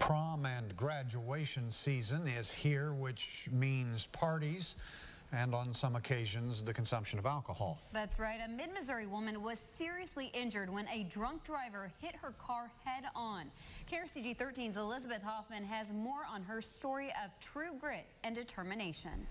Prom and graduation season is here, which means parties and on some occasions the consumption of alcohol. That's right. A mid-Missouri woman was seriously injured when a drunk driver hit her car head-on. KRCG 13's Elizabeth Hoffman has more on her story of true grit and determination.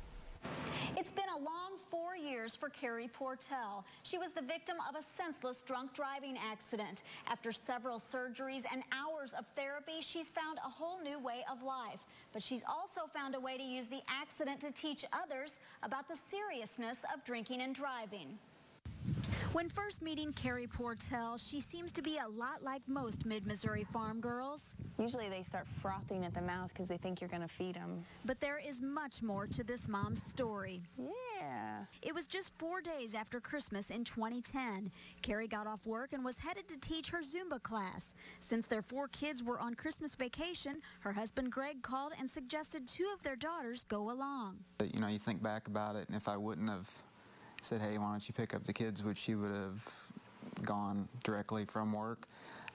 It's been a long 4 years for Carey Portell. She was the victim of a senseless drunk driving accident. After several surgeries and hours of therapy, she's found a whole new way of life. But she's also found a way to use the accident to teach others about the seriousness of drinking and driving. When first meeting Carey Portell, she seems to be a lot like most mid-Missouri farm girls. Usually they start frothing at the mouth because they think you're going to feed them. But there is much more to this mom's story. Yeah. It was just 4 days after Christmas in 2010. Carey got off work and was headed to teach her Zumba class. Since their 4 kids were on Christmas vacation, her husband Greg called and suggested 2 of their daughters go along. You know, you think back about it, and if I wouldn't have said, hey, why don't you pick up the kids, which she would have gone directly from work,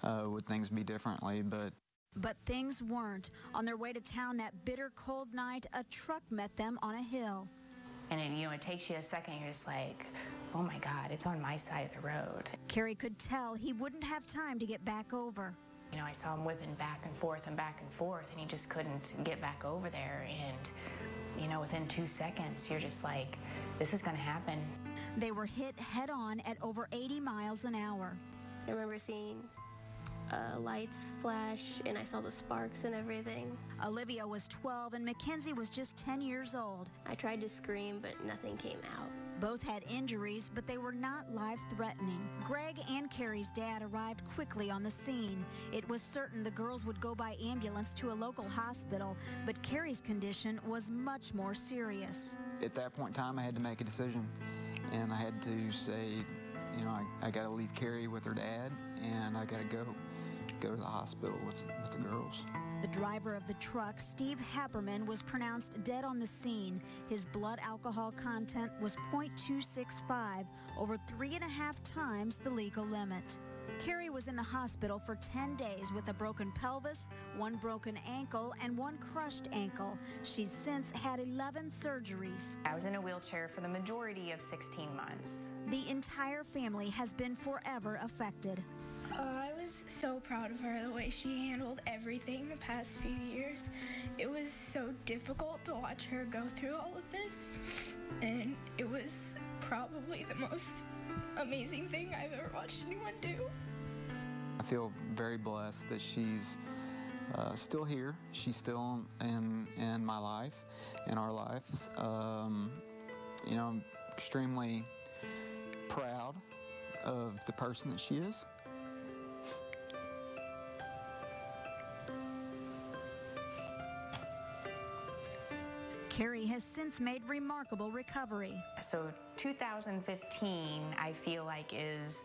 would things be differently, But things weren't. On their way to town that bitter cold night, a truck met them on a hill. And it takes you a second, you're just like, oh my God, it's on my side of the road. Carey could tell he wouldn't have time to get back over. You know, I saw him whipping back and forth, and he just couldn't get back over there. And, you know, within 2 seconds, you're just like, this is gonna happen. They were hit head on at over 80 miles an hour. I remember seeing lights flash, and I saw the sparks and everything. Olivia was 12 and Kenzie was just 10 years old. I tried to scream, but nothing came out. Both had injuries, but they were not life-threatening. Greg and Carey's dad arrived quickly on the scene. It was certain the girls would go by ambulance to a local hospital, but Carey's condition was much more serious. at that point in time I had to make a decision, and I had to say, you know, I got to leave Carey with her dad, and I got to go to the hospital with the girls. The driver of the truck, Steve Haberman, was pronounced dead on the scene. His blood alcohol content was .265, over 3.5 times the legal limit. Carey was in the hospital for 10 days with a broken pelvis, 1 broken ankle, and 1 crushed ankle. She's since had 11 surgeries. I was in a wheelchair for the majority of 16 months. The entire family has been forever affected. I was so proud of her, the way she handled everything the past few years. It was so difficult to watch her go through all of this, and it was probably the most amazing thing I've ever watched anyone do. I feel very blessed that she's still here. She's still in my life, in our lives. You know, I'm extremely proud of the person that she is. Carey has since made remarkable recovery. So 2015, I feel like, is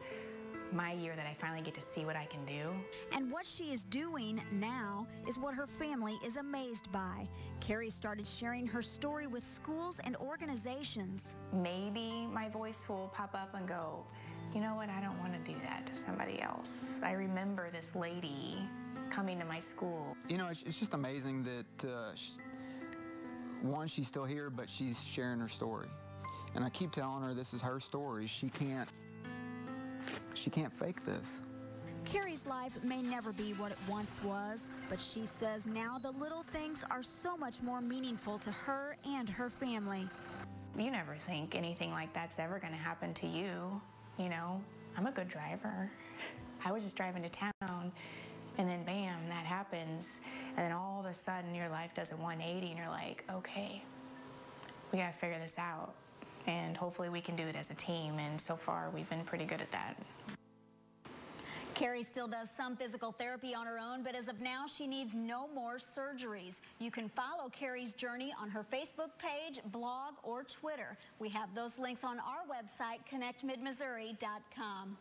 my year that I finally get to see what I can do. And what she is doing now is what her family is amazed by. Carey started sharing her story with schools and organizations. Maybe my voice will pop up and go, you know what, I don't want to do that to somebody else. I remember this lady coming to my school. You know, it's just amazing that one, she's still here, but she's sharing her story. And I keep telling her this is her story. She can't fake this. Carey's life may never be what it once was, but she says now the little things are so much more meaningful to her and her family. You never think anything like that's ever going to happen to you. You know, I'm a good driver. I was just driving to town, and then bam, that happens. And then all of a sudden your life does a 180 and you're like, okay, we gotta figure this out. And hopefully we can do it as a team, and so far we've been pretty good at that. Carey still does some physical therapy on her own, but as of now, she needs no more surgeries. You can follow Carey's journey on her Facebook page, blog, or Twitter. We have those links on our website, connectmidmissouri.com.